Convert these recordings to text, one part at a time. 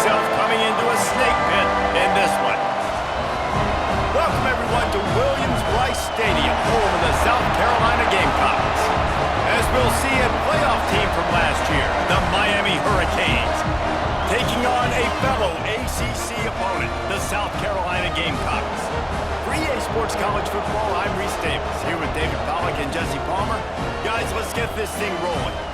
himself coming into a snake pit in this one. Welcome, everyone, to Williams-Brice Stadium, home of the South Carolina Gamecocks. As we'll see, a playoff team from last year, the Miami Hurricanes, taking on a fellow ACC opponent, the South Carolina Gamecocks. For EA Sports College Football, I'm Reese Davis, here with David Pollack and Jesse Palmer. Guys, let's get this thing rolling.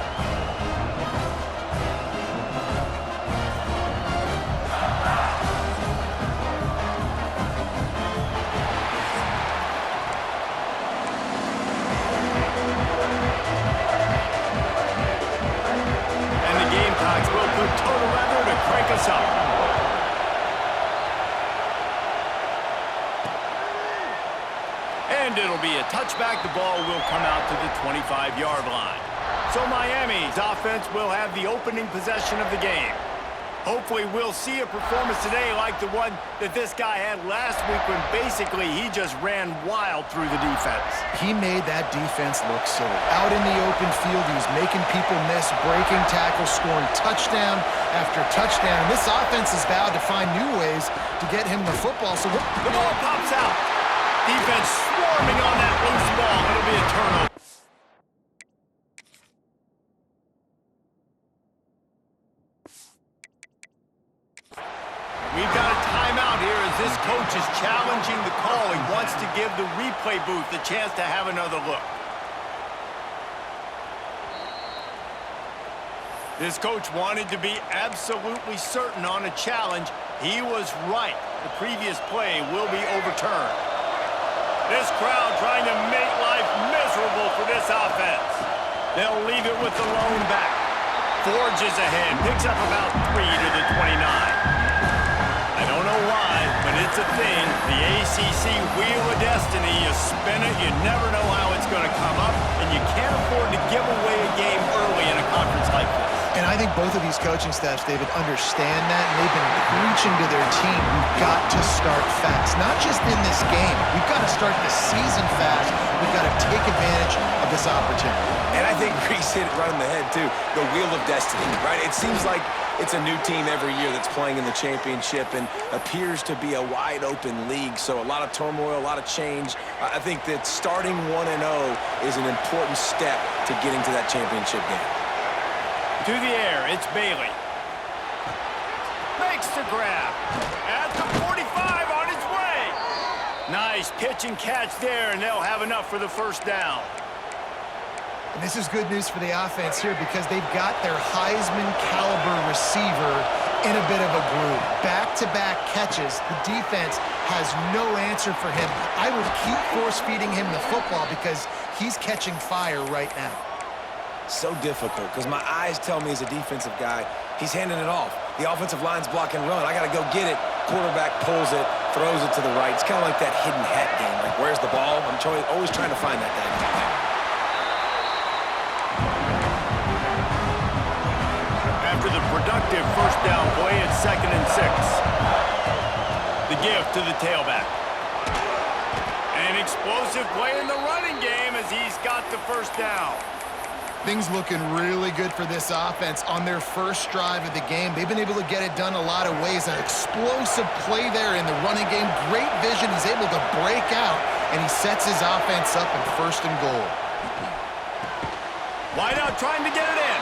Total weather to crank us up. And it'll be a touchback. The ball will come out to the 25-yard line. So Miami's offense will have the opening possession of the game. Hopefully we'll see a performance today like the one that this guy had last week when basically he just ran wild through the defense. He made that defense look silly. Out in the open field, he was making people miss, breaking tackles, scoring touchdown after touchdown. And this offense is vowed to find new ways to get him the football. So the ball pops out. Defense swarming on that loose ball. It'll be a turnover. We've got a timeout here as this coach is challenging the call. He wants to give the replay booth a chance to have another look. This coach wanted to be absolutely certain on a challenge. He was right. The previous play will be overturned. This crowd trying to make life miserable for this offense. They'll leave it with the lone back. Forges ahead, picks up about 3 to the 29. I don't know why, but it's a thing. The ACC Wheel of Destiny, you spin it, you never know how it's going to come up, and you can't afford to give away a game early in a conference like this. And I think both of these coaching staffs, David, understand that, and they've been preaching to their team, we've got to start fast. Not just in this game. We've got to start the season fast. We've got to take advantage of this opportunity. And I think Reese hit it right on the head, too. The Wheel of Destiny, right? It seems like it's a new team every year that's playing in the championship and appears to be a wide-open league. So a lot of turmoil, a lot of change. I think that starting 1-0 is an important step to getting to that championship game. To the air, it's Bailey. Makes the grab. At the 45 on his way. Nice pitch and catch there, and they'll have enough for the first down. And this is good news for the offense here because they've got their Heisman-caliber receiver in a bit of a groove. Back-to-back catches. The defense has no answer for him. I would keep force-feeding him the football because he's catching fire right now. So difficult because my eyes tell me as a defensive guy, he's handing it off. The offensive line's block and run. I got to go get it. Quarterback pulls it, throws it to the right. It's kind of like that hidden hat game. Like, where's the ball? I'm always trying to find that guy. After the productive first down play, it's 2nd and 6. The gift to the tailback. An explosive play in the running game as he's got the first down. Things looking really good for this offense on their first drive of the game. They've been able to get it done a lot of ways. An explosive play there in the running game. Great vision. He's able to break out, and he sets his offense up in 1st and goal. Wide out trying to get it in.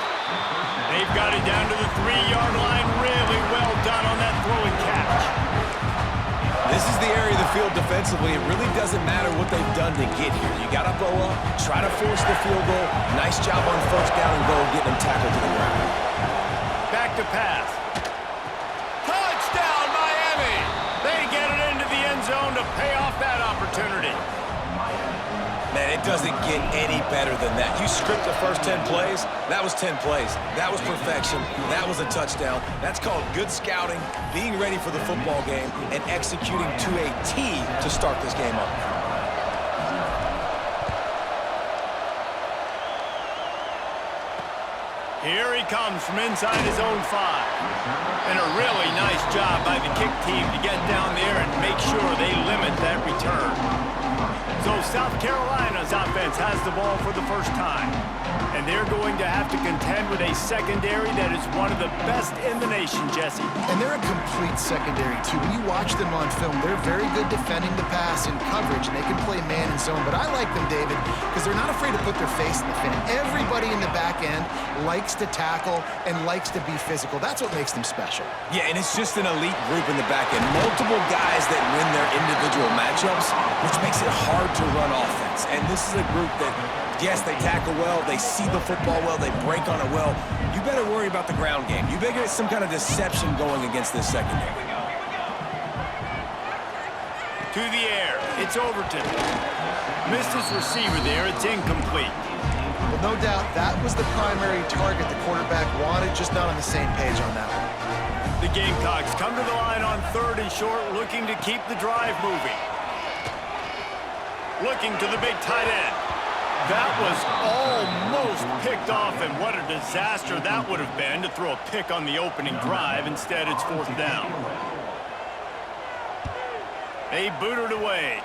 They've got it down to the 3-yard line. Really well done on that throw and catch. This is the area of the field defensively. It really doesn't matter what they've done to get here. You got to bow up, try to force the field goal. Nice job on 1st down and goal, getting them tackled to the ground. Back to pass. Touchdown, Miami! They get it into the end zone to pay off that opportunity. Man, it doesn't get any better than that. You script the first 10 plays, that was 10 plays. That was perfection. That was a touchdown. That's called good scouting, being ready for the football game, and executing to a T to start this game off. Here he comes from inside his own 5. And a really nice job by the kick team to get down there and make sure they limit that return. So South Carolina's offense has the ball for the first time. And they're going going to have to contend with a secondary that is one of the best in the nation, Jesse. And they're a complete secondary, too. When you watch them on film, they're very good defending the pass and coverage, and they can play man and zone. But I like them, David, because they're not afraid to put their face in the fan. Everybody in the back end likes to tackle and likes to be physical. That's what makes them special. Yeah, and it's just an elite group in the back end. Multiple guys that win their individual matchups, which makes it hard to run offense. And this is a group that, yes, they tackle well, they see the football well, they break on it well. You better worry about the ground game. You better get some kind of deception going against this secondary. To the air, it's Overton. Missed his receiver there, it's incomplete. Well, no doubt that was the primary target the quarterback wanted, just not on the same page on that one. The Gamecocks come to the line on 3rd and short, looking to keep the drive moving. Looking to the big tight end. That was almost picked off, and what a disaster that would have been to throw a pick on the opening drive. Instead, it's 4th down. They boot it away.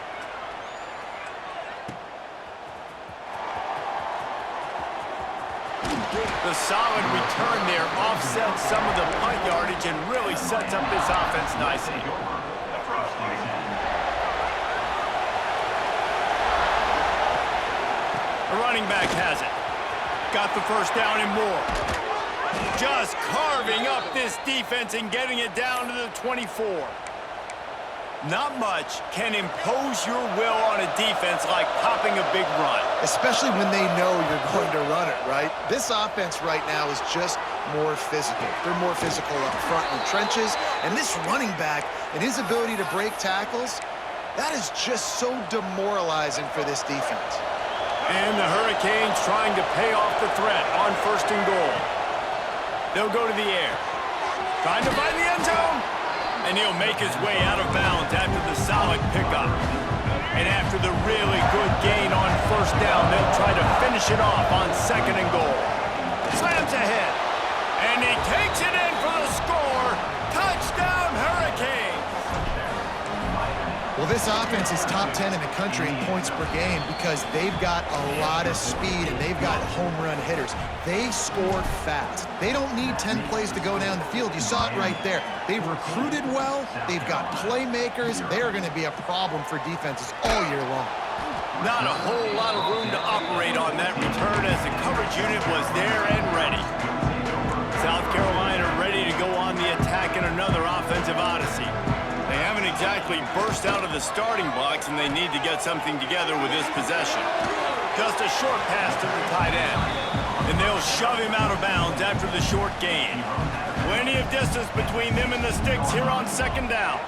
The solid return there offsets some of the punt yardage and really sets up this offense nicely. The running back has it. Got the first down and more. Just carving up this defense and getting it down to the 24. Not much can impose your will on a defense like popping a big run. Especially when they know you're going to run it, right? This offense right now is just more physical. They're more physical up front in the trenches. And this running back and his ability to break tackles, that is just so demoralizing for this defense. And the Hurricanes trying to pay off the threat on 1st and goal. They'll go to the air. Trying to find the end zone. And he'll make his way out of bounds after the solid pickup. And after the really good gain on 1st down, they'll try to finish it off on 2nd and goal. Slams ahead. And he takes it in for the score. Touchdown, Hurricanes! Well, this offense is top 10 in the country in points per game because they've got a lot of speed and they've got home run hitters. They score fast. They don't need 10 plays to go down the field. You saw it right there. They've recruited well. They've got playmakers. They're going to be a problem for defenses all year long. Not a whole lot of room to operate on that return as the coverage unit was there and ready. South Carolina ready to go on the attack in another offensive odyssey. They haven't exactly burst out of the starting blocks, and they need to get something together with this possession. Just a short pass to the tight end, and they'll shove him out of bounds after the short gain. Plenty of distance between them and the sticks here on 2nd down.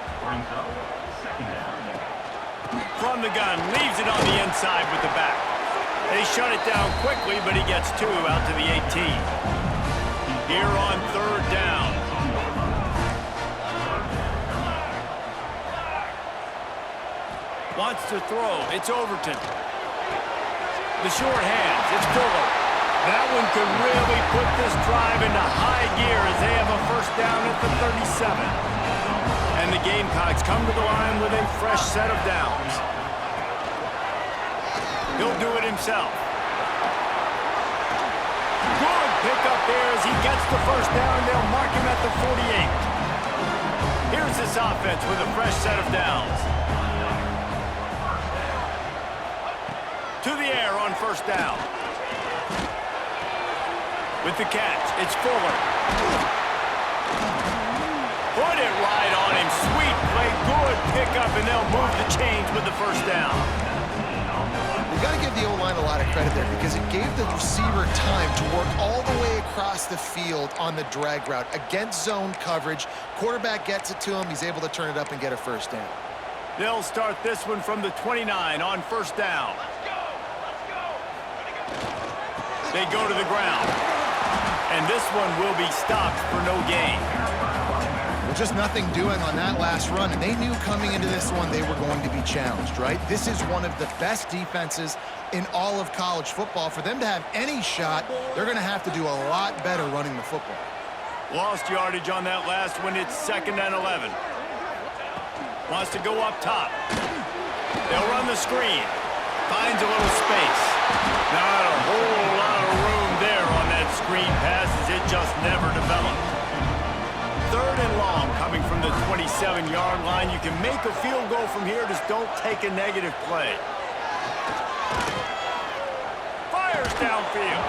From the gun, leaves it on the inside with the back. They shut it down quickly, but he gets 2 out to the 18. Here on 3rd down. Wants to throw. It's Overton. The short hands. It's Fuller. That one could really put this drive into high gear as they have a 1st down at the 37. And the Gamecocks come to the line with a fresh set of downs. He'll do it himself. Good pickup there as he gets the 1st down. They'll mark him at the 48. Here's this offense with a fresh set of downs. To the air on 1st down. With the catch, it's Fuller. Put it right on him. Sweet play, good pickup, and they'll move the chains with the 1st down. We've got to give the O-line a lot of credit there because it gave the receiver time to work all the way across the field on the drag route against zone coverage. Quarterback gets it to him. He's able to turn it up and get a 1st down. They'll start this one from the 29 on 1st down. They go to the ground. And this one will be stopped for no gain. Well, just nothing doing on that last run, and they knew coming into this one they were going to be challenged, right? This is one of the best defenses in all of college football. For them to have any shot, they're going to have to do a lot better running the football. Lost yardage on that last one. It's 2nd and 11. Wants to go up top. They'll run the screen. Finds a little space. Not a whole lot of room there on that the 27-yard line. You can make a field goal from here. Just don't take a negative play. Fires downfield.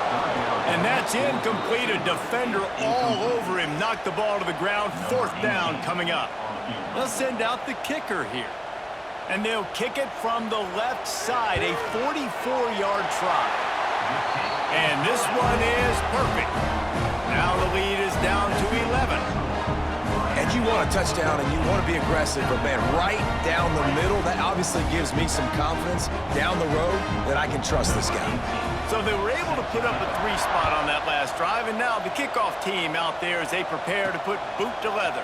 And that's incomplete. A defender all over him. Knocked the ball to the ground. 4th down coming up. They'll send out the kicker here. And they'll kick it from the left side. A 44-yard try. And this one is perfect. Now the lead is down to 11. And you want a touchdown and you want to be aggressive, but man, right down the middle, that obviously gives me some confidence down the road that I can trust this guy. So they were able to put up a 3 spot on that last drive, and now the kickoff team out there as they prepare to put boot to leather.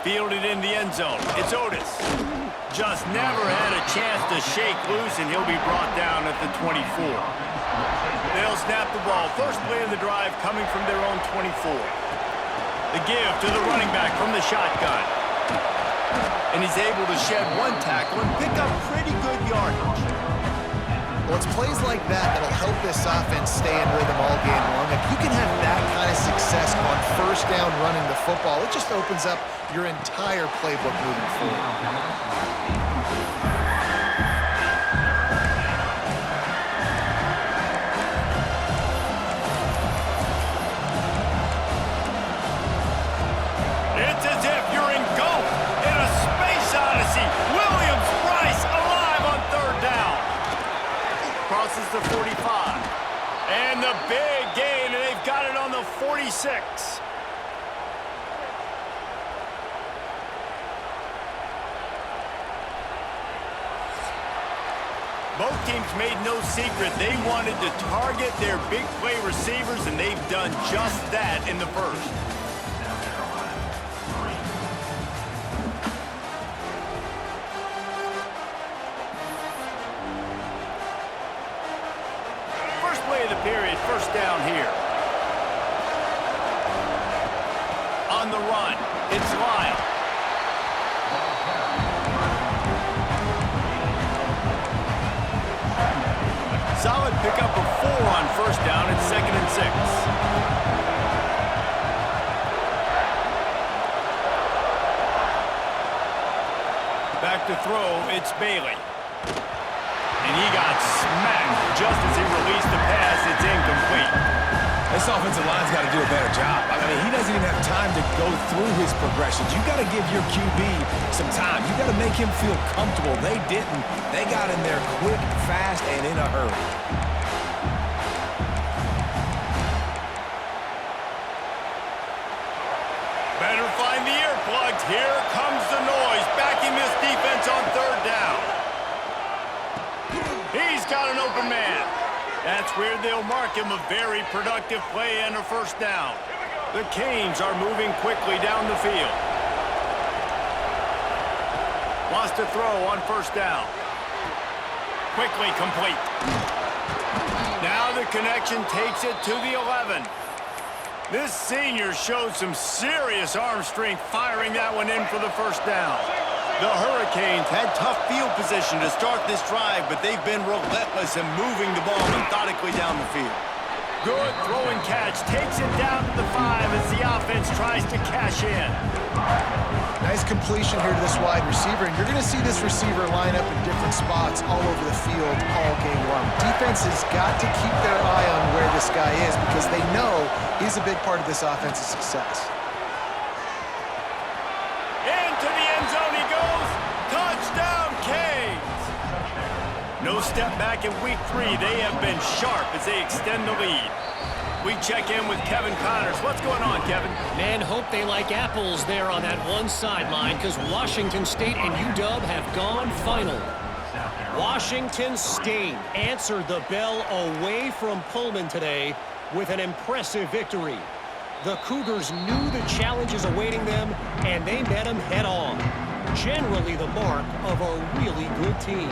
Fielded in the end zone. It's Otis. Just never had a chance to shake loose, and he'll be brought down at the 24. They'll snap the ball. First play of the drive coming from their own 24. The give to the running back from the shotgun. And he's able to shed 1 tackle and pick up pretty good yardage. Well, it's plays like that that'll help this offense stay in rhythm all game long. If you can have that kind of success on 1st down running the football, it just opens up your entire playbook moving forward. Crosses the 45. And the big gain, and they've got it on the 46. Both teams made no secret. They wanted to target their big play receivers, and they've done just that in the first. Play of the period, 1st down here. On the run, it's Lyle. Solid pickup of 4 on 1st down. It's 2nd and 6. Back to throw, it's Bailey. And he got smacked just as he released the pass. It's incomplete. This offensive line's got to do a better job. I mean, he doesn't even have time to go through his progressions. You got to give your QB some time. You got to make him feel comfortable. They didn't. They got in there quick, fast, and in a hurry. Better find the earplugs. Here comes the noise. Backing this defense on 3rd down. He's got an open man. That's where they'll mark him. A very productive play and a 1st down. The Canes are moving quickly down the field. Lost a throw on 1st down. Quickly complete. Now the connection takes it to the 11. This senior showed some serious arm strength firing that one in for the 1st down. The Hurricanes had tough field position to start this drive, but they've been relentless in moving the ball methodically down the field. Good throw and catch. Takes it down to the 5 as the offense tries to cash in. Nice completion here to this wide receiver, and you're going to see this receiver line up in different spots all over the field all game long. Defense has got to keep their eye on where this guy is because they know he's a big part of this offense's success. No step back in week 3. They have been sharp as they extend the lead. We check in with Kevin Connors. What's going on, Kevin? Man, hope they like apples there on that one sideline because Washington State and UW have gone final. Washington State answered the bell away from Pullman today with an impressive victory. The Cougars knew the challenges awaiting them, and they met them head-on. Generally the mark of a really good team.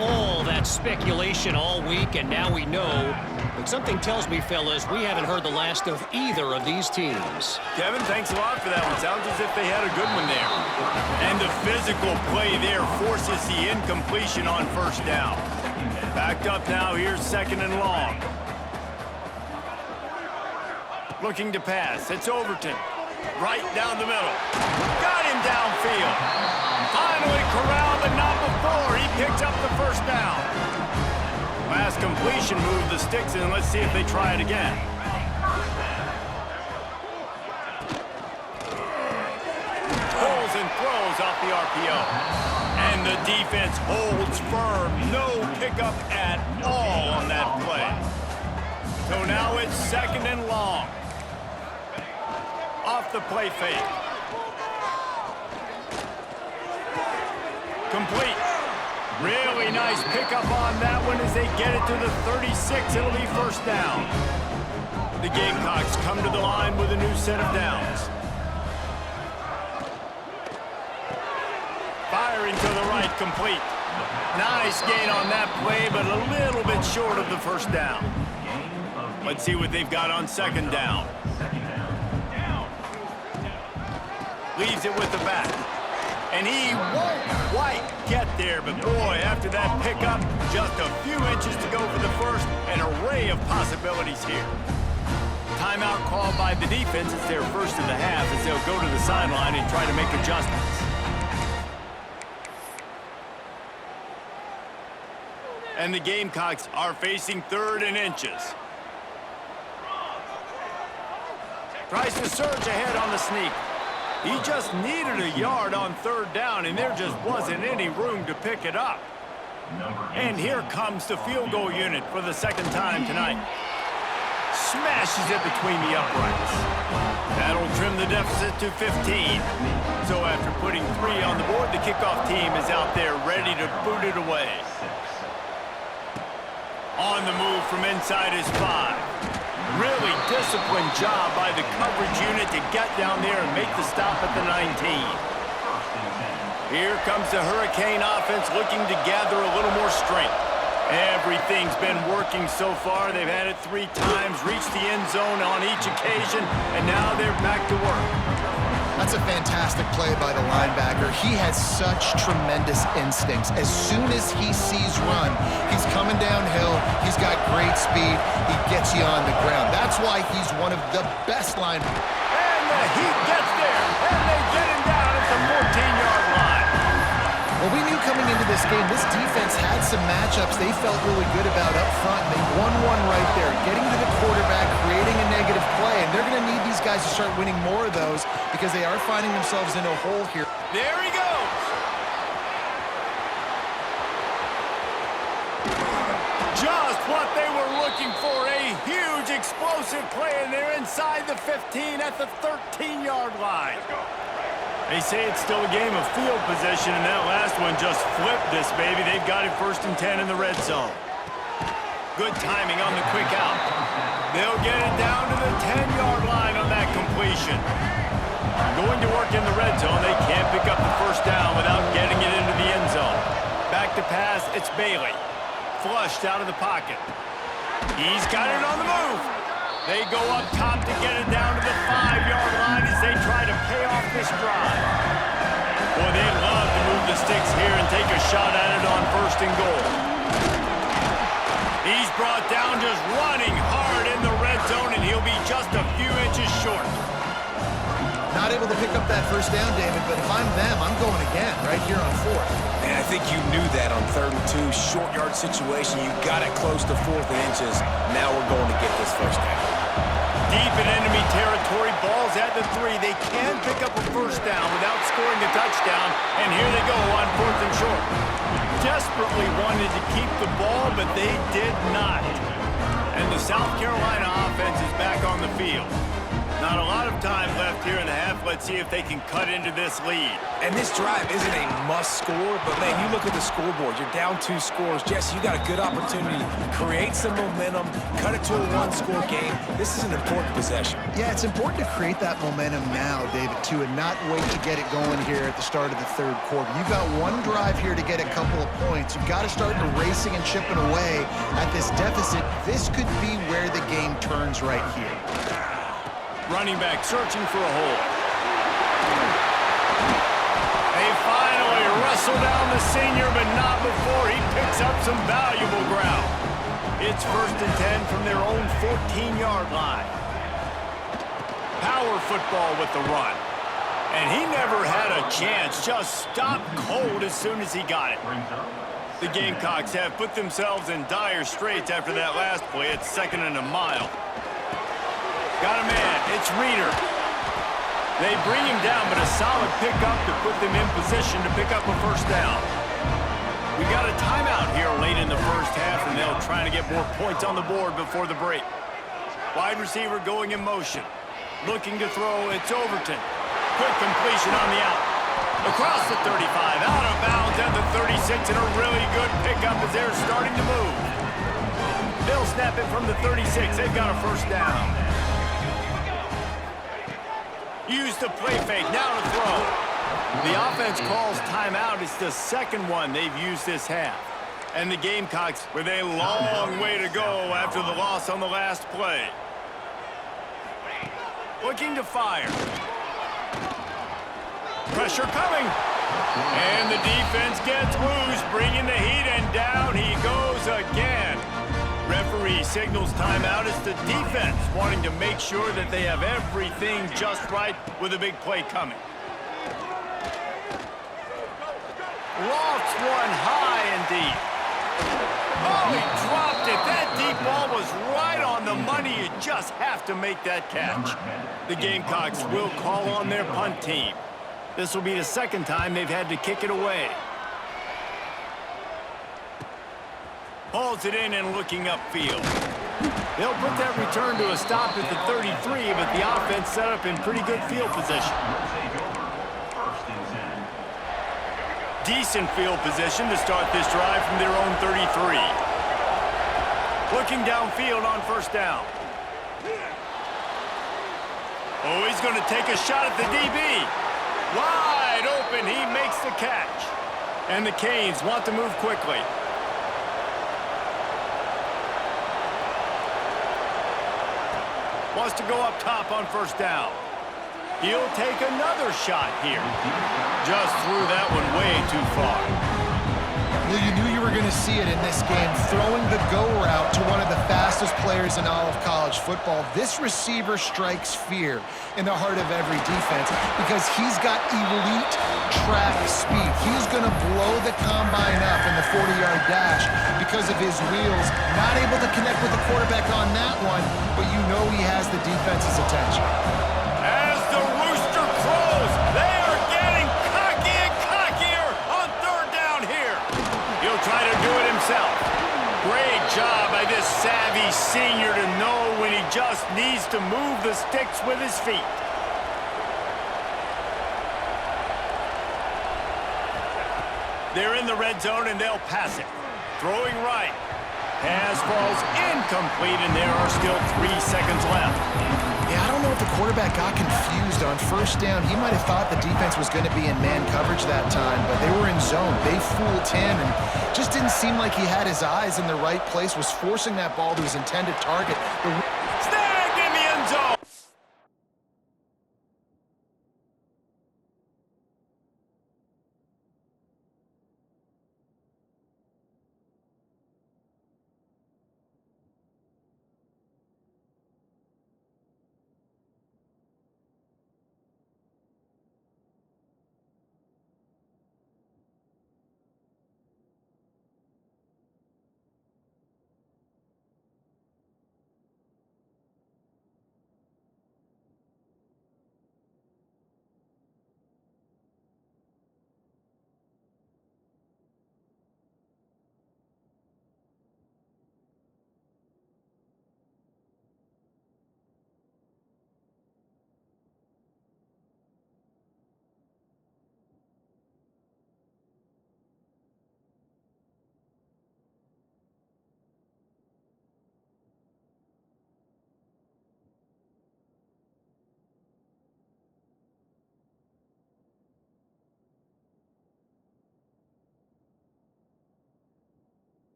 All that speculation all week, and now we know. But something tells me, fellas, we haven't heard the last of either of these teams. Kevin, thanks a lot for that one. Sounds as if they had a good one there. And the physical play there forces the incompletion on 1st down. Backed up now, here's 2nd and long. Looking to pass, it's Overton. Right down the middle. Got him downfield. Finally corralled, but not before. He picks up the first down. Last completion moved the sticks in. Let's see if they try it again. Pulls and throws off the RPO. And the defense holds firm. No pickup at all on that play. So now it's 2nd and long. Off the play fake. Complete. Really nice pickup on that one as they get it to the 36. It'll be first down. The Gamecocks come to the line with a new set of downs. Firing to the right, complete. Nice gain on that play, but a little bit short of the first down. Let's see what they've got on 2nd down. Leaves it with the back. And he won't quite get there, but boy, after that pickup, just a few inches to go for the first. An array of possibilities here. Timeout called by the defense. It's their first of the half as they'll go to the sideline and try to make adjustments. And the Gamecocks are facing 3rd and inches. Tries to surge ahead on the sneak. He just needed a yard on 3rd down, and there just wasn't any room to pick it up. And here comes the field goal unit for the 2nd time tonight. Smashes it between the uprights. That'll trim the deficit to 15. So after putting 3 on the board, the kickoff team is out there ready to boot it away. On the move from inside his 5. Really disciplined job by the coverage unit to get down there and make the stop at the 19. Here comes the Hurricane offense looking to gather a little more strength. Everything's been working so far. They've had it 3 times, reached the end zone on each occasion, and now they're back to work. That's a fantastic play by the linebacker. He has such tremendous instincts. As soon as he sees run, he's coming downhill. He's got great speed. He gets you on the ground. That's why he's one of the best linebackers. And the heat gets there, and they get him down at the 14-yard line. Well, we knew coming into this game, this defense had some matchups they felt really good about up front. They won one right there, getting to the quarterback, creating a negative play, and they're going to need these guys to start winning more of those because they are finding themselves in a hole here. There he goes. Just what they were looking for, a huge explosive play, and they're inside the 15 at the 13-yard line. They say it's still a game of field possession, and that last one just flipped this baby. They've got it 1st and 10 in the red zone. Good timing on the quick out. They'll get it down to the 10-yard line on that completion. Going to work in the red zone. They can't pick up the first down without getting it into the end zone. Back to pass, it's Bailey. Flushed out of the pocket. He's got it on the move. They go up top to get it down to the 5-yard line as they try to pay off this drive. Boy, they love to move the sticks here and take a shot at it on 1st and goal. He's brought down just running hard in the red zone, and he'll be just a few inches short. Not able to pick up that first down, David, but if I'm them, I'm going again right here on 4th. And I think you knew that on 3rd and 2, short yard situation. You got it close to 4th and inches. Now we're going to get this first down. Deep in enemy territory, ball's at the 3. They can pick up a first down without scoring a touchdown, and here they go on 4th and short. Desperately wanted to keep the ball, but they did not. And the South Carolina offense is back on the field. Not a lot of time left here in the half. Let's see if they can cut into this lead. And this drive isn't a must score, but man, you look at the scoreboard, you're down 2 scores. Jesse, you got a good opportunity to create some momentum, cut it to a 1-score game. This is an important possession. Yeah, it's important to create that momentum now, David, too, and not wait to get it going here at the start of the 3rd quarter. You've got one drive here to get a couple of points. You've got to start racing and chipping away at this deficit. This could be where the game turns right here. Running back searching for a hole. They finally wrestle down the senior, but not before he picks up some valuable ground. It's 1st and 10 from their own 14-yard line. Power power football with the run. And he never had a chance, just stopped cold as soon as he got it. The Gamecocks have put themselves in dire straits after that last play. It's 2nd and a mile. Got a man, it's Reeder. They bring him down, but a solid pickup to put them in position to pick up a first down. We got a timeout here late in the first half, and they'll try to get more points on the board before the break. Wide receiver going in motion. Looking to throw, it's Overton. Quick completion on the out. Across the 35, out of bounds at the 36, and a really good pickup as they're starting to move. They'll snap it from the 36. They've got a first down. Use the play fake, now to throw. The offense calls timeout. It's the second one they've used this half. And the Gamecocks with a long way to go after the loss on the last play. Looking to fire. Pressure coming. And the defense gets loose, bringing the heat, and down he goes again. Referee signals timeout. It's the defense wanting to make sure that they have everything just right with a big play coming. Lofts one high and deep. Oh, he dropped it. That deep ball was right on the money. You just have to make that catch. The Gamecocks will call on their punt team. This will be the second time they've had to kick it away. Hauls it in and looking upfield. They'll put that return to a stop at the 33, but the offense set up in pretty good field position. Decent field position to start this drive from their own 33. Looking downfield on first down. Oh, he's going to take a shot at the DB. Wide open, he makes the catch. And the Canes want to move quickly. Wants to go up top on first down. He'll take another shot here. Just threw that one way too far. Well, you knew you were going to see it in this game, throwing the go route to one of the fastest players in all of college football. This receiver strikes fear in the heart of every defense because he's got elite track speed. He's going to blow the combine up in the 40-yard dash because of his wheels. Not able to connect with the quarterback on that one, but you know he has the defense's attention. As the rooster crows, they are getting cocky and cockier on third down here. He'll try to do it himself. Great job by this savvy senior to know when he just needs to move the sticks with his feet. They're in the red zone and they'll pass it. Throwing right. Pass falls incomplete and there are still 3 seconds left. Yeah, I don't know if the quarterback got confused on first down. He might have thought the defense was going to be in man coverage that time, but they were in zone. They fooled him and just didn't seem like he had his eyes in the right place, was forcing that ball to his intended target. Snagged in the end zone.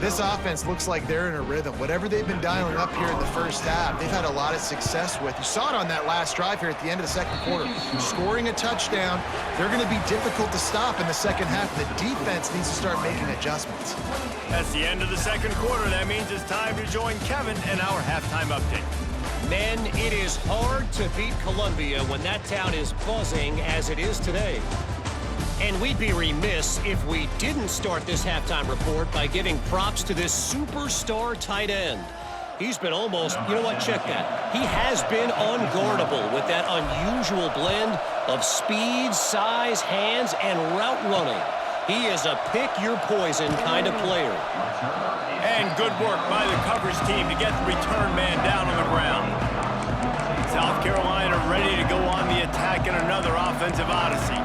This offense looks like they're in a rhythm. Whatever they've been dialing up here in the first half, they've had a lot of success with. You saw it on that last drive here at the end of the second quarter. Scoring a touchdown, they're going to be difficult to stop in the second half. The defense needs to start making adjustments. That's the end of the second quarter. That means it's time to join Kevin in our halftime update. Men, it is hard to beat Columbia when that town is buzzing as it is today. And we'd be remiss if we didn't start this halftime report by giving props to this superstar tight end. He's been almost, you know what, check that. He has been unguardable with that unusual blend of speed, size, hands, and route running. He is a pick-your-poison kind of player. And good work by the coverage team to get the return man down on the ground. South Carolina ready to go on the attack in another offensive odyssey.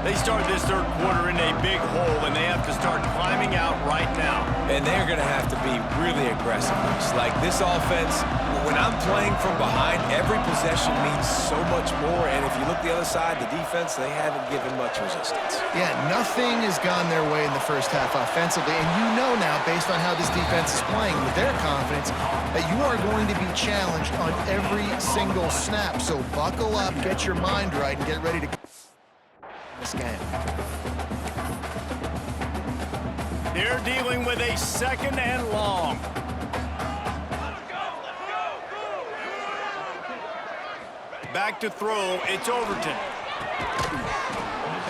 They start this third quarter in a big hole, and they have to start climbing out right now. And they're going to have to be really aggressive. Like this offense, when I'm playing from behind, every possession means so much more. And if you look the other side, the defense, they haven't given much resistance. Yeah, nothing has gone their way in the first half offensively. And you know now, based on how this defense is playing with their confidence, that you are going to be challenged on every single snap. So buckle up, get your mind right, and get ready to this game. They're dealing with a second and long. Back to throw, it's Overton.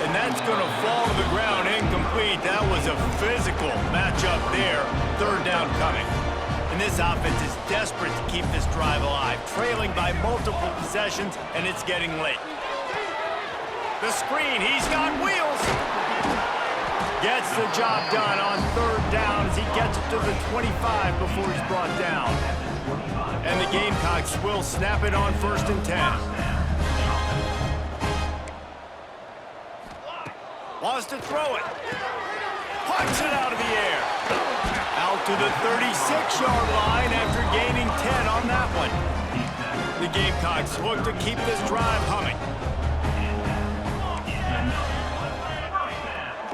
And that's going to fall to the ground incomplete. That was a physical matchup there. Third down coming. And this offense is desperate to keep this drive alive, trailing by multiple possessions, and it's getting late. The screen, he's got wheels. Gets the job done on third down as he gets it to the 25 before he's brought down. And the Gamecocks will snap it on 1st and 10. Wants to throw it. Punts it out of the air. Out to the 36-yard line after gaining 10 on that one. The Gamecocks look to keep this drive humming.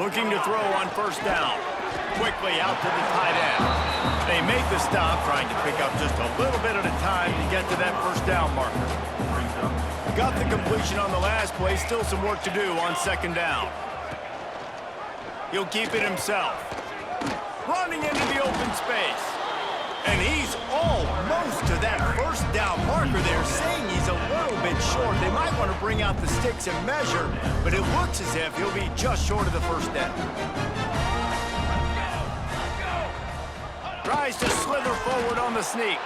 Looking to throw on 1st down. Quickly out to the tight end. They make the stop, trying to pick up just a little bit at a time to get to that 1st down marker. Got the completion on the last play. Still some work to do on 2nd down. He'll keep it himself. Running into the open space. And he's almost to that 1st down marker. They're saying he's a little bit short. They might want to bring out the sticks and measure, but it looks as if he'll be just short of the 1st down. Tries to slither forward on the sneak.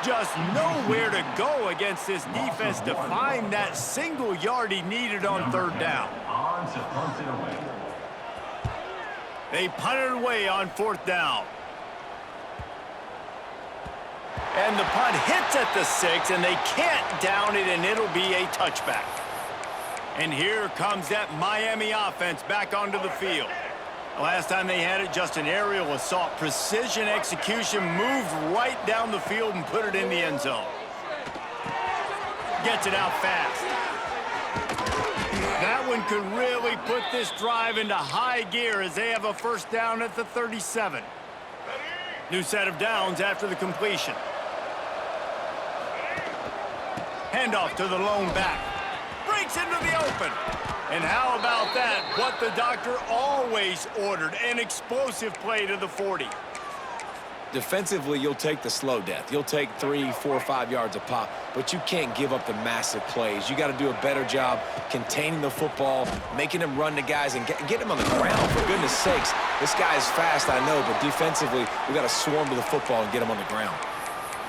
Just nowhere to go against this defense to find that single yard he needed on 3rd down. They punt it away on 4th down. And the punt hits at the 6, and they can't down it, and it'll be a touchback. And here comes that Miami offense back onto the field. The last time they had it, just an aerial assault. Precision execution, moved right down the field and put it in the end zone. Gets it out fast. That one could really put this drive into high gear as they have a 1st down at the 37. New set of downs after the completion. Handoff to the lone back. Breaks into the open. And how about that? What the doctor always ordered. An explosive play to the 40. Defensively, you'll take the slow death. You'll take 3, 4, 5 yards a pop, but you can't give up the massive plays. You got to do a better job containing the football, making them run to guys, and get them on the ground. For goodness sakes, this guy is fast, I know, but defensively, we got to swarm to the football and get him on the ground.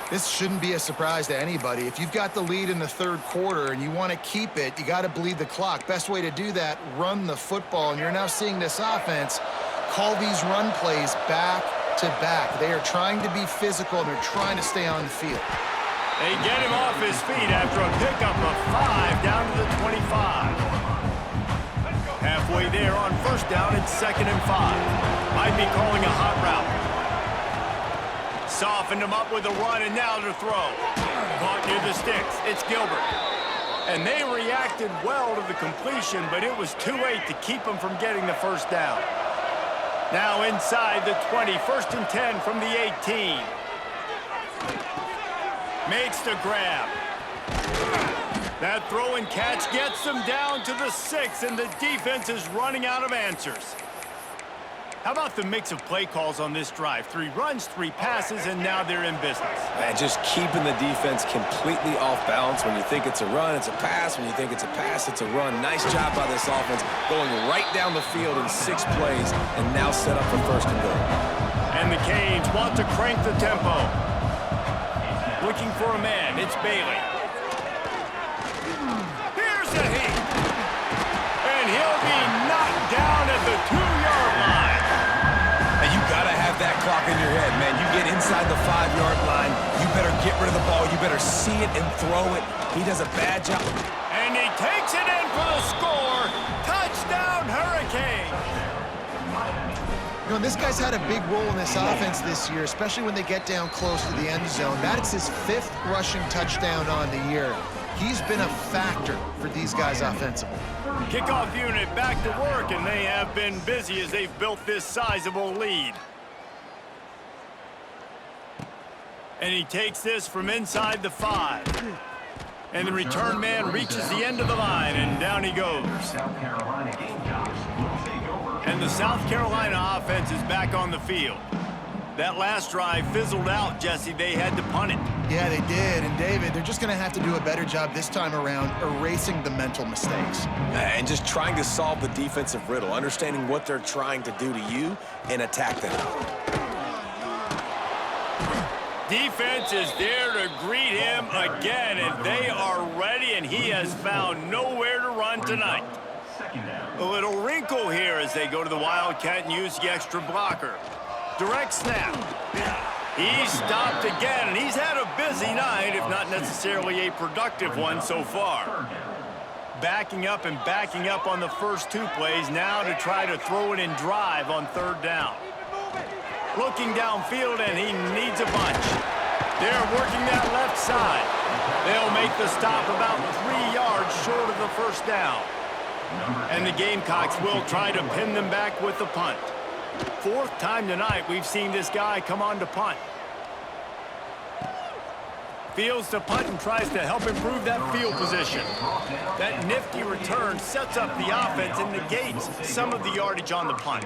This shouldn't be a surprise to anybody. If you've got the lead in the 3rd quarter and you want to keep it, you got to bleed the clock. Best way to do that, run the football. And you're now seeing this offense call these run plays back to back. They are trying to be physical, and they're trying to stay on the field. They get him off his feet after a pickup of 5 down to the 25. Halfway there on 1st down, it's 2nd and 5. Might be calling a hot route. Softened him up with a run, and now to throw. Caught near the sticks. It's Gilbert. And they reacted well to the completion, but it was too late to keep him from getting the 1st down. Now inside the 20, 1st and 10 from the 18. Makes the grab. That throw and catch gets them down to the 6, and the defense is running out of answers. How about the mix of play calls on this drive? 3 runs, 3 passes, and now they're in business. Man, just keeping the defense completely off balance. When you think it's a run, it's a pass. When you think it's a pass, it's a run. Nice job by this offense, going right down the field in 6 plays, and now set up for 1st and goal. And the Canes want to crank the tempo. Looking for a man, it's Bailey. Here's a heat. And he'll be knocked down at the 2-yard line. And you got to have that clock in your head, man. You get inside the 5-yard line, you better get rid of the ball. You better see it and throw it. He does a bad job. And he takes it in for the score. Touchdown, Hurricanes. You know, this guy's had a big role in this offense this year, especially when they get down close to the end zone. That's his 5th rushing touchdown on the year. He's been a factor for these guys offensively. Kickoff unit back to work, and they have been busy as they've built this sizable lead. And he takes this from inside the 5. And the return man reaches the end of the line, and down he goes. And the South Carolina offense is back on the field. That last drive fizzled out, Jesse. They had to punt it. Yeah, they did. And, David, they're just going to have to do a better job this time around erasing the mental mistakes. And just trying to solve the defensive riddle, understanding what they're trying to do to you and attack them. Defense is there to greet him again, and they are ready, and he has found nowhere to run tonight. A little wrinkle here as they go to the Wildcat and use the extra blocker. Direct snap. He's stopped again, and he's had a busy night, if not necessarily a productive one so far. Backing up and backing up on the first 2 plays, now to try to throw it in drive on 3rd down. Looking downfield, and he needs a bunch. They're working that left side. They'll make the stop about 3 yards short of the 1st down. And the Gamecocks will try to pin them back with the punt. 4th time tonight we've seen this guy come on to punt. Fields to punt and tries to help improve that field position. That nifty return sets up the offense and negates some of the yardage on the punt.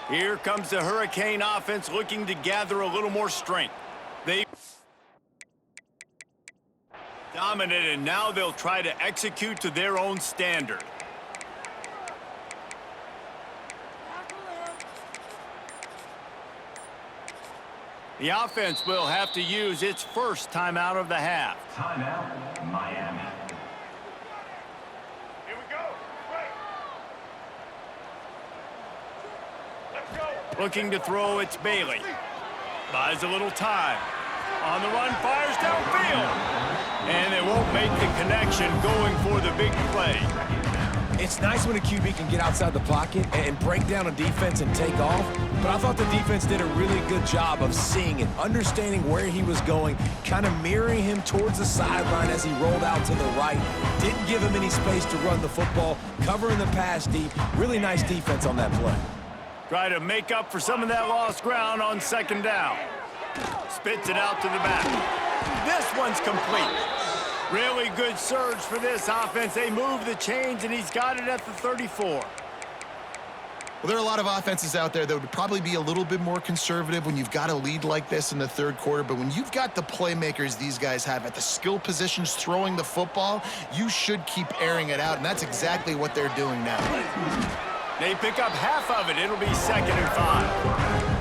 Here comes the Hurricane offense looking to gather a little more strength. They dominated, and now they'll try to execute to their own standard. The offense will have to use its 1st timeout of the half. Timeout, Miami. Here we go. Right. Let's go. Looking to throw, it's Bailey. Buys a little time. On the run, fires downfield. And they won't make the connection going for the big play. It's nice when a QB can get outside the pocket and break down a defense and take off, but I thought the defense did a really good job of seeing it, understanding where he was going, kind of mirroring him towards the sideline as he rolled out to the right. Didn't give him any space to run the football, covering the pass deep. Really nice defense on that play. Try to make up for some of that lost ground on 2nd down. Spits it out to the back. This one's complete. Really good surge for this offense. They move the chains, and he's got it at the 34. Well, there are a lot of offenses out there that would probably be a little bit more conservative when you've got a lead like this in the 3rd quarter. But when you've got the playmakers these guys have at the skill positions throwing the football, you should keep airing it out, and that's exactly what they're doing now. They pick up half of it. It'll be 2nd and 5.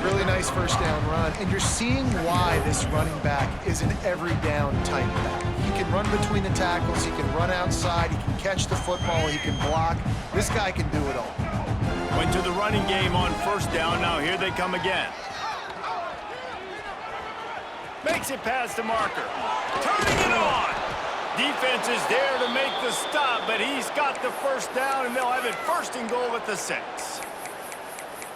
Really nice 1st down run, and you're seeing why this running back is an every down type back. He can run between the tackles, he can run outside, he can catch the football, he can block. This guy can do it all. Went to the running game on 1st down. Now here they come again. Makes it past the marker. Turning it on. Defense is there to make the stop, but he's got the 1st down, and they'll have it 1st and goal at the 6.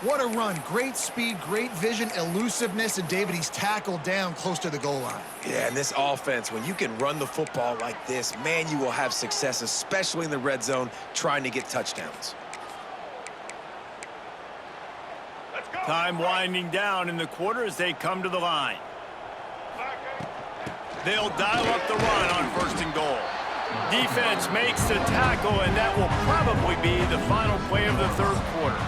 What a run. Great speed, great vision, elusiveness, and David, he's tackled down close to the goal line. Yeah, and this offense, when you can run the football like this, man, you will have success, especially in the red zone, trying to get touchdowns. Time winding down in the quarter as they come to the line. They'll dial up the run on 1st and goal. Defense makes the tackle, and that will probably be the final play of the 3rd quarter.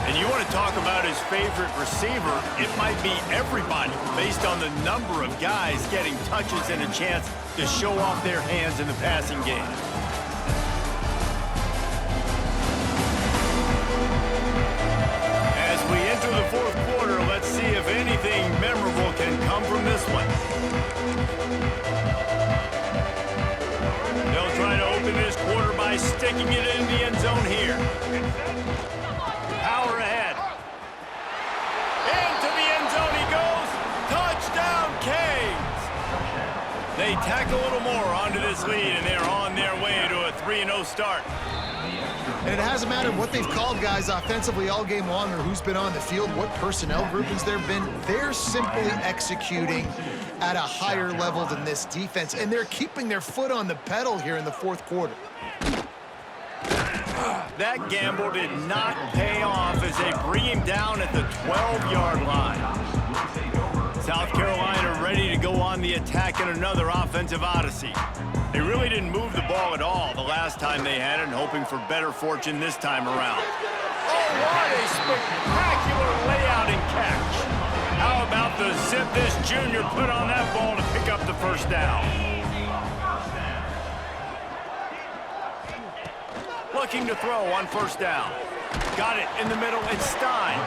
And you want to talk about his favorite receiver, it might be everybody based on the number of guys getting touches and a chance to show off their hands in the passing game. As we enter the 4th quarter, let's see if anything memorable can come from this one. They'll try to open this quarter by sticking it in the end zone here. Power ahead. Into the end zone he goes. Touchdown, Canes. They tack a little more onto this lead, and they're on their way to a 3-0 start. And it hasn't mattered what they've called guys offensively all game long or who's been on the field, what personnel groupings there have been. They're simply executing at a higher level than this defense, and they're keeping their foot on the pedal here in the 4th quarter. That gamble did not pay off as they bring him down at the 12-yard line. South Carolina ready to go on the attack in another offensive odyssey. They really didn't move the ball at all the last time they had it, and hoping for better fortune this time around. Oh, what a spectacular layout and catch. How about the zip this junior put on that ball to pick up the 1st down? Looking to throw on 1st down. Got it in the middle, it's Stein.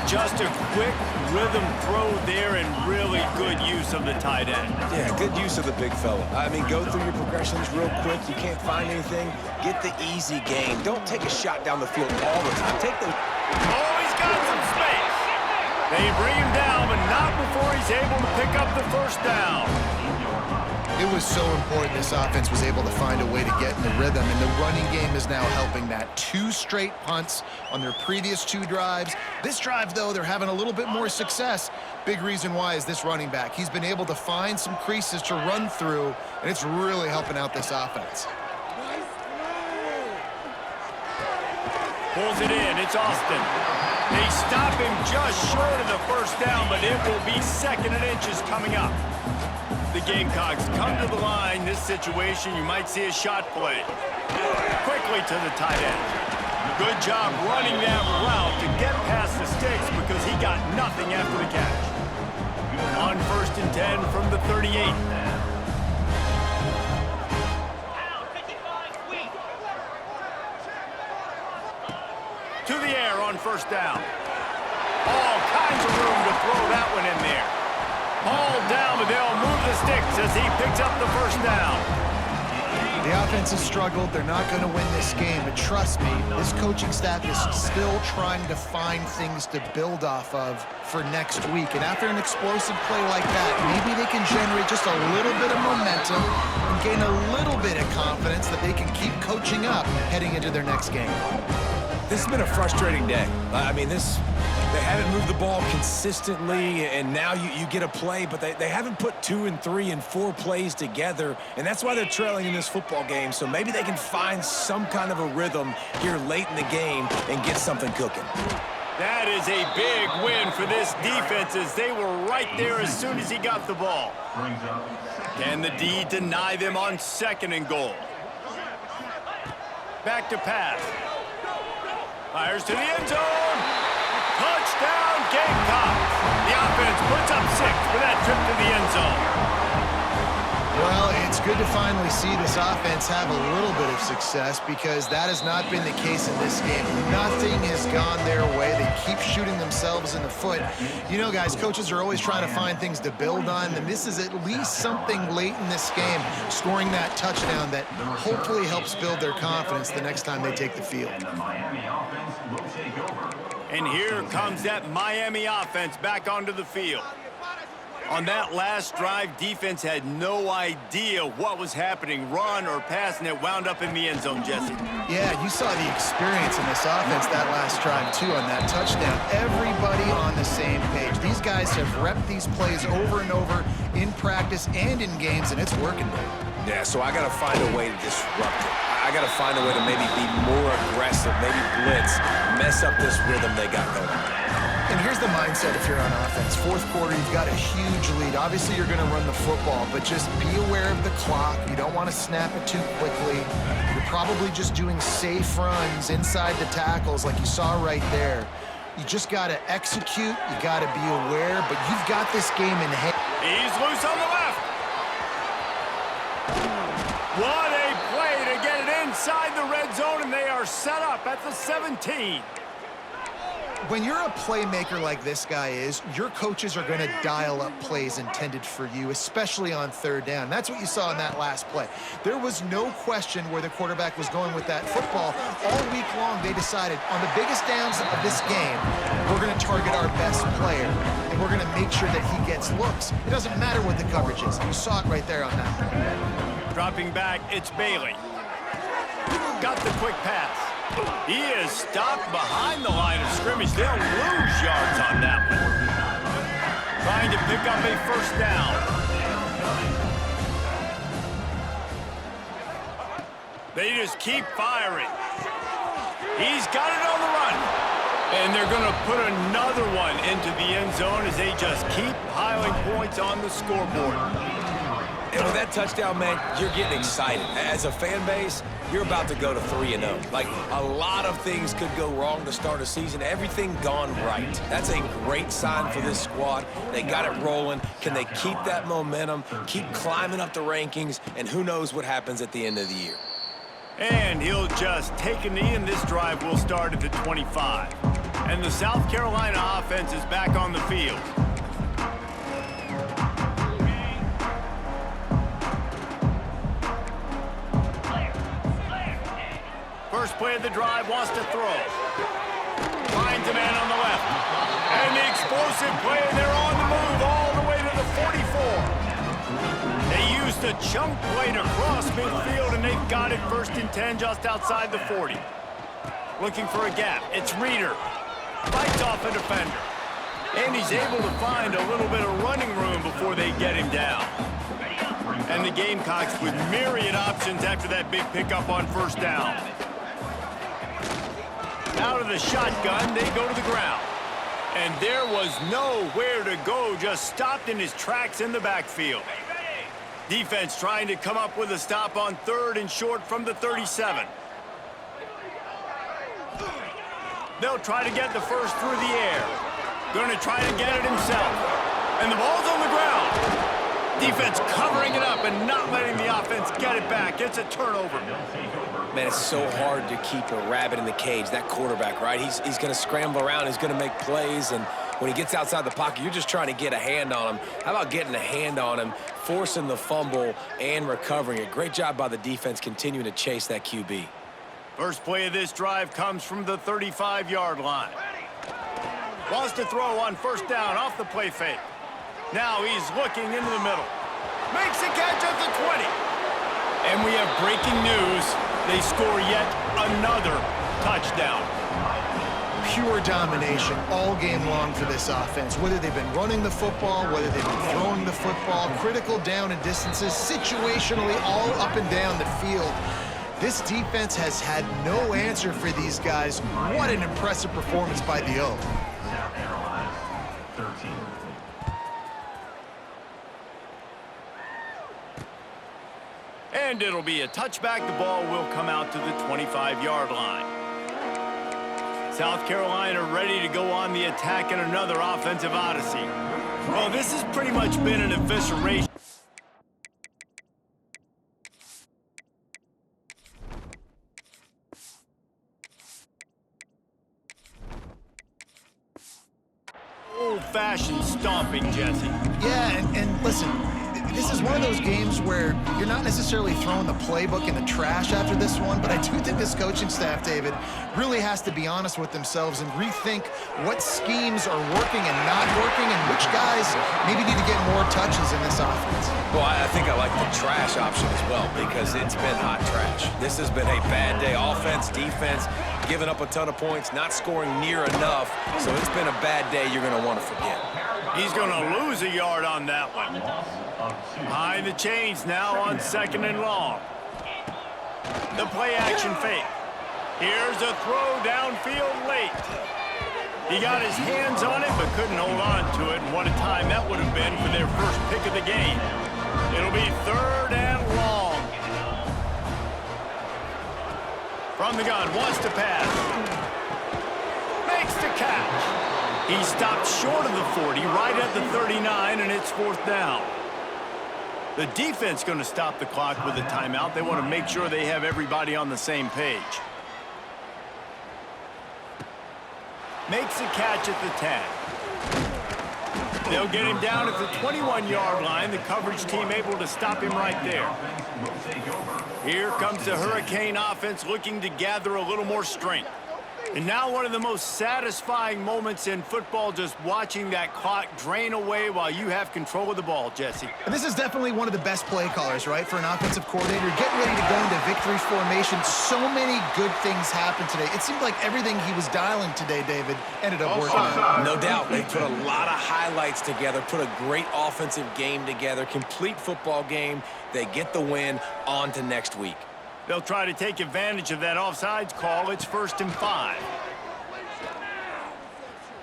Just a quick rhythm throw there and really good use of the tight end. Yeah, good use of the big fella. I mean, go through your progressions real quick. You can't find anything. Get the easy gain. Don't take a shot down the field all the time. Take the... Oh, he's got some space. They bring him down, but not before he's able to pick up the 1st down. It was so important this offense was able to find a way to get in the rhythm, and the running game is now helping that. 2 straight punts on their previous 2 drives. This drive, though, they're having a little bit more success. Big reason why is this running back. He's been able to find some creases to run through, and it's really helping out this offense. Pulls it in, it's Austin. They stop him just short of the 1st down, but it will be 2nd and inches coming up. The Gamecocks come to the line. This situation, you might see a shot play. Quickly to the tight end. Good job running that route to get past the sticks because he got nothing after the catch. On 1st and 10 from the 38. To the air on 1st down. All kinds of room to throw that one in there. Ball down, but they'll move the sticks as he picks up the 1st down. The offense has struggled. They're not going to win this game, but trust me, this coaching staff is still trying to find things to build off of for next week. And after an explosive play like that, maybe they can generate just a little bit of momentum and gain a little bit of confidence that they can keep coaching up heading into their next game. This has been a frustrating day. I mean, they haven't moved the ball consistently, and now you get a play, but they haven't put 2 and 3 and 4 plays together, and that's why they're trailing in this football game. So maybe they can find some kind of a rhythm here late in the game and get something cooking. That is a big win for this defense as they were right there as soon as he got the ball. Can the D deny them on 2nd and goal? Back to pass. Fires to the end zone. Touchdown, Gamecocks. The offense puts up 6 for that trip to the end zone. Well, it's good to finally see this offense have a little bit of success because that has not been the case in this game. Nothing has gone their way. They keep shooting themselves in the foot. You know, guys, coaches are always trying to find things to build on, and this is at least something late in this game, scoring that touchdown that hopefully helps build their confidence the next time they take the field. And here comes that Miami offense back onto the field. On that last drive, defense had no idea what was happening, run or pass, and it wound up in the end zone, Jesse. Yeah, you saw the experience in this offense that last drive, too, on that touchdown. Everybody on the same page. These guys have repped these plays over and over in practice and in games, and it's working. Yeah, so I got to find a way to disrupt it. I got to find a way to maybe be more aggressive, maybe blitz, mess up this rhythm they got going. the mindset if you're on offense. Fourth quarter, you've got a huge lead. Obviously, you're going to run the football, but just be aware of the clock. You don't want to snap it too quickly. You're probably just doing safe runs inside the tackles like you saw right there. You just got to execute. You got to be aware, but you've got this game in hand. He's loose on the left. What a play to get it inside the red zone, and they are set up at the 17. When you're a playmaker like this guy is, your coaches are going to dial up plays intended for you, especially on third down. That's what you saw in that last play. There was no question where the quarterback was going with that football. All week long, they decided on the biggest downs of this game, we're going to target our best player, and we're going to make sure that he gets looks. It doesn't matter what the coverage is. You saw it right there on that play. Dropping back, it's Bailey. Got the quick pass. He is stopped behind the line of scrimmage. They'll lose yards on that one. Trying to pick up a first down. They just keep firing. He's got it on the run. And they're going to put another one into the end zone as they just keep piling points on the scoreboard. And with that touchdown, man, you're getting excited. As a fan base, you're about to go to 3-0. Like, a lot of things could go wrong to start a season. Everything gone right. That's a great sign for this squad. They got it rolling. Can they keep that momentum, keep climbing up the rankings, and who knows what happens at the end of the year. And he'll just take a knee, and this drive will start at the 25. And the South Carolina offense is back on the field. First play of the drive, wants to throw. Finds a man on the left. And the explosive play, and they're on the move all the way to the 44. They used a chunk play to cross midfield, and they've got it first and 10 just outside the 40. Looking for a gap. It's Reeder. Fights off a defender. And he's able to find a little bit of running room before they get him down. And the Gamecocks with myriad options after that big pickup on first down. Out of the shotgun, they go to the ground. And there was nowhere to go, just stopped in his tracks in the backfield. Defense trying to come up with a stop on third and short from the 37. They'll try to get the first through the air. Going to try to get it himself. And the ball's on the ground. Defense covering it up and not letting the offense get it back. It's a turnover. Man, it's so hard to keep a rabbit in the cage, that quarterback, right? He's going to scramble around. He's going to make plays, and when he gets outside the pocket, you're just trying to get a hand on him. How about getting a hand on him, forcing the fumble, and recovering it? Great job by the defense continuing to chase that QB. First play of this drive comes from the 35-yard line. Wants to throw on first down off the play fake. Now he's looking into the middle. Makes a catch at the 20. And we have breaking news. They score yet another touchdown. Pure domination all game long for this offense. Whether they've been running the football, whether they've been throwing the football, critical down and distances, situationally all up and down the field. This defense has had no answer for these guys. What an impressive performance by the O. South Carolina, 13. And it'll be a touchback. The ball will come out to the 25-yard line. South Carolina ready to go on the attack in another offensive odyssey. Well, this has pretty much been an evisceration. Old-fashioned stomping, Jesse. Yeah, and listen, this is one of those games where you're not necessarily throwing the playbook in the trash after this one, but I do think this coaching staff, David, really has to be honest with themselves and rethink what schemes are working and not working and which guys maybe need to get more touches in this offense. Well, I think I like the trash option as well because it's been hot trash. This has been a bad day. Offense, defense, giving up a ton of points, not scoring near enough. So it's been a bad day you're going to want to forget. He's going to lose a yard on that one. Behind the chains now on second and long. The play action fake. Here's a throw downfield late. He got his hands on it, but couldn't hold on to it. And what a time that would have been for their first pick of the game. It'll be 3rd and long. From the gun, wants to pass. Makes the catch. He stopped short of the 40, right at the 39, and it's 4th down. The defense going to stop the clock with a timeout. They want to make sure they have everybody on the same page. Makes a catch at the 10. They'll get him down at the 21-yard line. The coverage team able to stop him right there. Here comes the Hurricane offense looking to gather a little more strength. And now one of the most satisfying moments in football, just watching that clock drain away while you have control of the ball, Jesse. And this is definitely one of the best play callers, right, for an offensive coordinator. Getting ready to go into victory formation. So many good things happened today. It seemed like everything he was dialing today, David, ended up working out. No doubt. They put a lot of highlights together, put a great offensive game together, complete football game. They get the win. On to next week. They'll try to take advantage of that offsides call. It's 1st and 5.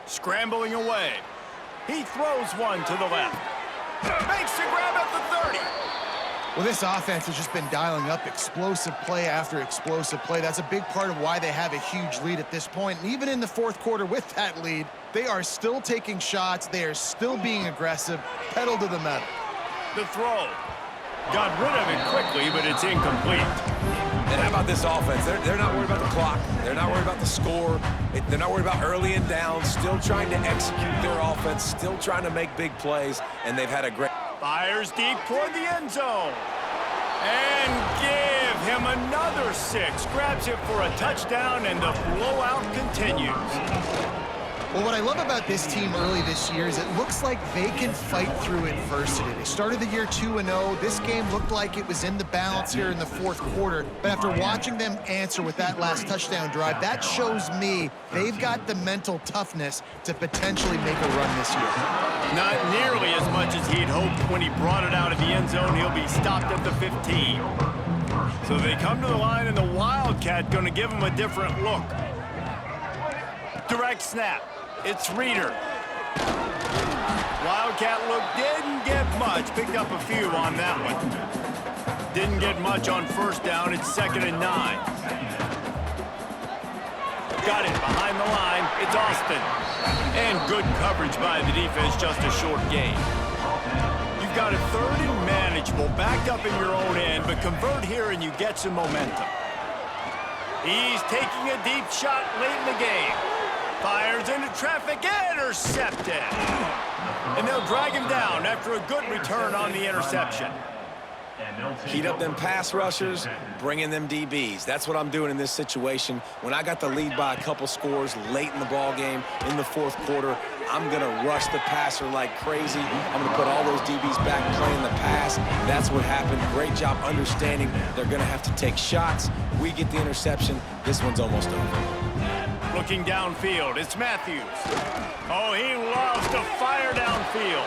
Scrambling away. He throws one to the left. Makes the grab at the 30. Well, this offense has just been dialing up explosive play after explosive play. That's a big part of why they have a huge lead at this point. And even in the 4th quarter with that lead, they are still taking shots. They are still being aggressive. Pedal to the metal. The throw. Got rid of it quickly, but it's incomplete. And how about this offense? They're not worried about the clock. They're not worried about the score. They're not worried about early and down. Still trying to execute their offense. Still trying to make big plays. And they've had a great... Fires deep toward the end zone. And give him another 6. Grabs it for a touchdown, and the blowout continues. Well, what I love about this team early this year is it looks like they can fight through adversity. They started the year 2-0. This game looked like it was in the balance here in the 4th quarter. But after watching them answer with that last touchdown drive, that shows me they've got the mental toughness to potentially make a run this year. Not nearly as much as he'd hoped when he brought it out of the end zone. He'll be stopped at the 15. So they come to the line, and the Wildcat going to give him a different look. Direct snap. It's Reeder. Wildcat look didn't get much. Picked up a few on that one. Didn't get much on 1st down. It's 2nd and 9. Got it behind the line. It's Austin. And good coverage by the defense. Just a short gain. You've got a 3rd and manageable. Backed up in your own end, but convert here and you get some momentum. He's taking a deep shot late in the game. Fires into traffic, intercepted. And they'll drag him down after a good return on the interception. Heat up them pass rushers, bring in them DBs. That's what I'm doing in this situation. When I got the lead by a couple scores late in the ball game, in the 4th quarter, I'm going to rush the passer like crazy. I'm going to put all those DBs back playing the pass. That's what happened. Great job understanding they're going to have to take shots. We get the interception. This one's almost over. Looking downfield, it's Matthews. Oh, he loves to fire downfield.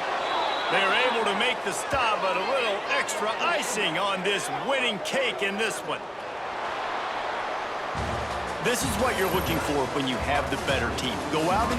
They're able to make the stop, but a little extra icing on this winning cake in this one. This is what you're looking for when you have the better team. Go out and